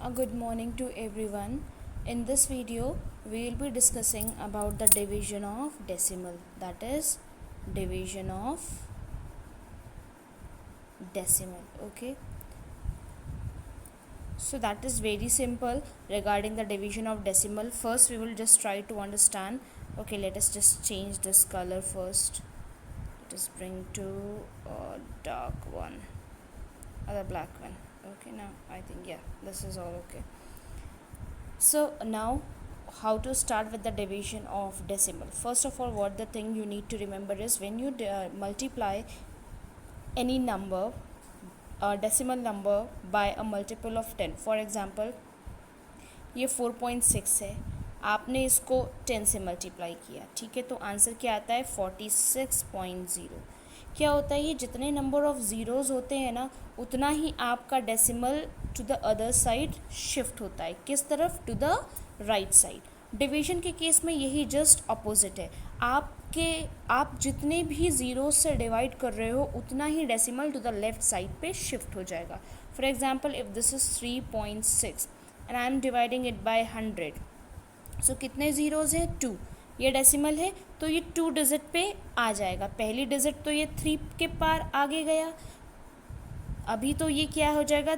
A good morning to everyone. In this video, we will be discussing about the division of decimal. That is division of decimal. Okay. So that is very simple regarding the division of decimal. First, we will just try to understand. Okay, let us just change this color first. Let us bring to a dark one or the black one. Okay, now I think this is all okay. So now how to start with the division of decimal. First of all, what the thing you need to remember is when you multiply any number, a decimal number by a multiple of 10. For example, ये 4.6 है, आपने इसको 10 से multiply किया, ठीक है, तो answer क्या आता है 46.0. क्या होता है, ये जितने नंबर ऑफ ज़ीरोज़ होते हैं ना, उतना ही आपका decimal to the other side shift होता है. किस तरफ? To the right side. Division के केस में यही जस्ट अपोजिट है. आप जितने भी ज़ीरो से डिवाइड कर रहे हो उतना ही decimal to the left side पे शिफ्ट हो जाएगा. For example, if this is 3.6 and I am dividing it by 100, so कितने ज़ीरोज़ हैं? 2. ये डेसिमल है तो ये 2 डिजिट पे आ जाएगा. पहली डिजिट तो ये 3 के पार आगे गया, अभी तो ये क्या हो जाएगा,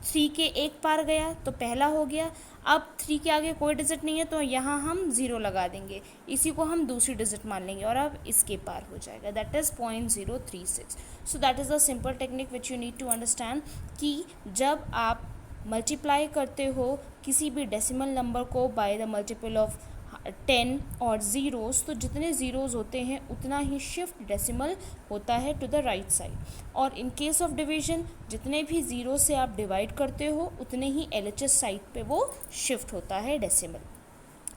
3 के एक पार गया तो पहला हो गया. अब 3 के आगे कोई डिजिट नहीं है तो यहाँ हम 0 लगा देंगे, इसी को हम दूसरी डिजिट मान लेंगे और अब इसके पार हो जाएगा. That is 0.036. So that is the simple technique which you need to understand कि जब आप मल्टीप्लाई करते हो किसी भी डेसिमल नंबर को बाय द मल्टीपल ऑफ 10 और ज़ीरोज़, तो जितने ज़ीरोज़ होते हैं उतना ही शिफ्ट डेसिमल होता है टू द राइट साइड. और इन केस ऑफ डिवीजन, जितने भी ज़ीरो से आप डिवाइड करते हो उतने ही LHS साइड पे वो शिफ्ट होता है डेसिमल.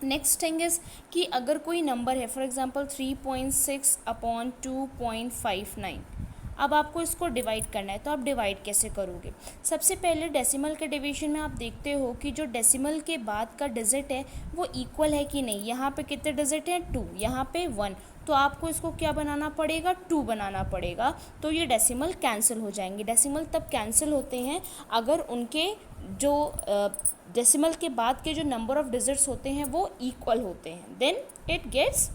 नेक्स्ट थिंग इज़ कि अगर कोई नंबर है, फॉर एग्जांपल 3.6 अपॉन 2.59, अब आपको इसको डिवाइड करना है, तो आप डिवाइड कैसे करोगे? सबसे पहले डेसिमल के डिवीजन में आप देखते हो कि जो डेसिमल के बाद का डिजिट है वो इक्वल है कि नहीं. यहाँ पे कितने डिजिट हैं? 2. यहाँ पे 1. तो आपको इसको क्या बनाना पड़ेगा? 2 बनाना पड़ेगा. तो ये डेसिमल कैंसिल हो जाएंगे. डेसिमल तब कैंसिल होते हैं अगर उनके जो डेसिमल के बाद के जो नंबर ऑफ डिजिट्स होते हैं वो इक्वल होते हैं. Then it gets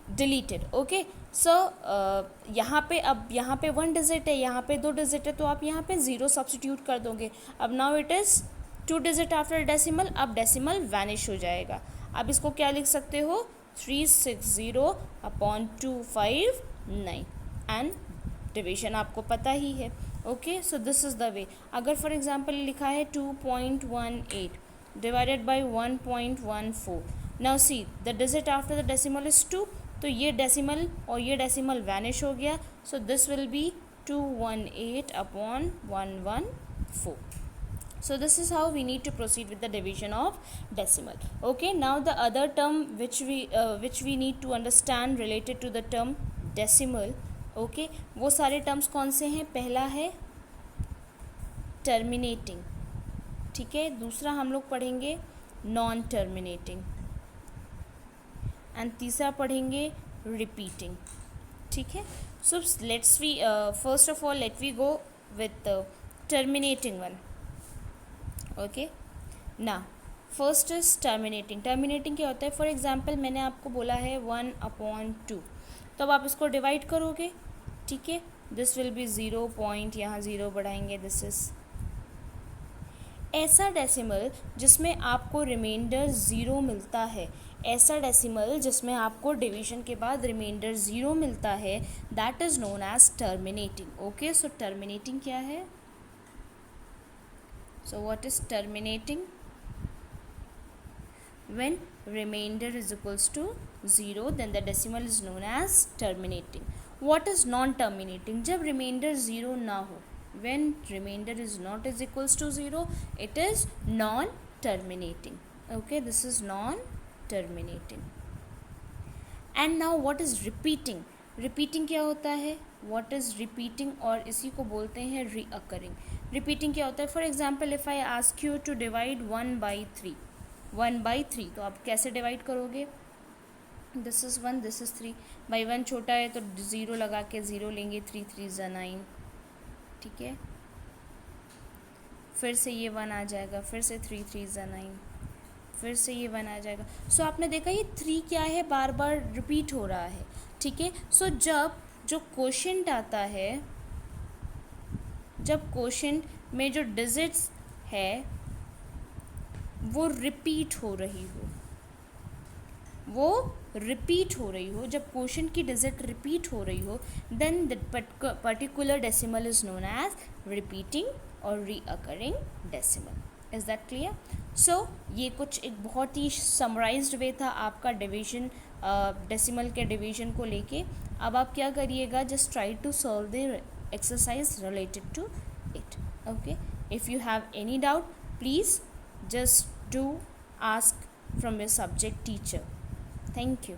deleted. Okay, so यहाँ पे, अब यहाँ पे 1 डिजिट है, यहाँ पे 2 डिजिट है, तो आप यहाँ पे 0 सब्सटीट्यूट कर दोगे. अब now it is 2 digit after decimal. अब डेसिमल वैनिश हो जाएगा. अब इसको क्या लिख सकते हो? 360 अपॉन 259. एंड डिवीजन आपको पता ही है. Okay, so this is the way. अगर फॉर एग्जांपल लिखा है 2.18 divided by 1.14. Now see the digit after the decimal is 2, तो ये डेसिमल और ये डेसिमल वैनिश हो गया. So this will be 218 upon 114. So this is how we need to proceed with the division of decimal. Okay, now the other term which we need to understand related to the term decimal. Okay, वो सारे terms कौन से हैं? पहला है terminating, ठीक है. दूसरा हम लोग पढ़ेंगे नॉन टर्मिनेटिंग एंड तीसरा पढ़ेंगे रिपीटिंग, ठीक है. So let's we first of all let we go with terminating one. Okay, ना फर्स्ट इज टर्मिनेटिंग. टर्मिनेटिंग क्या होता है? फॉर एग्जांपल मैंने आपको बोला है 1/2, तो अब आप इसको डिवाइड करोगे, ठीक है. दिस विल बी 0 पॉइंट, यहाँ 0 बढ़ाएंगे. दिस इज ऐसा डेसिमल जिसमें आपको रिमाइंडर 0 मिलता है. ऐसा डेसिमल जिसमें आपको डिवीजन के बाद रिमाइंडर 0 मिलता है, that is known as terminating. Okay, so terminating क्या है? So what is terminating? When remainder is equals to 0, then the decimal is known as terminating. What is non-terminating? जब remainder 0 ना हो, when remainder is not is equals to 0, it is non-terminating. Okay, this is non-terminating. And now what is repeating? Repeating क्या होता है? What is repeating? और इसी को बोलते हैं रीअकरिंग. रिपीटिंग क्या होता है? For example if I ask you to divide 1/3, तो आप कैसे डिवाइड करोगे? This is 1, this is 3. By 1 छोटा है तो 0 लगा के 0 लेंगे. 3 3 ज़ा 9, ठीक है. फिर से ये 1 आ जाएगा, फिर से 3 3 ज़ा 9, फिर से ये 1 आ जाएगा। सो आपने देखा ये 3 क्या है, बार बार रिपीट हो रहा है, ठीक है। सो जब जो क्वोशंट आता है, जब क्वोशंट में जो डिजिट्स है वो रिपीट हो रही हो, वो रिपीट हो रही हो, जब क्वोशंट की डिजिट रिपीट हो रही हो, then the particular decimal is known as repeating और recurring decimal. Is that clear? So ये कुछ एक बहुत ही समराइज्ड वे था आपका डिवीजन, डेसिमल के डिवीजन को लेके। अब आप क्या करिएगा, just try to solve the exercise related to it. Okay, if you have any doubt, please just do ask from your subject teacher. Thank you.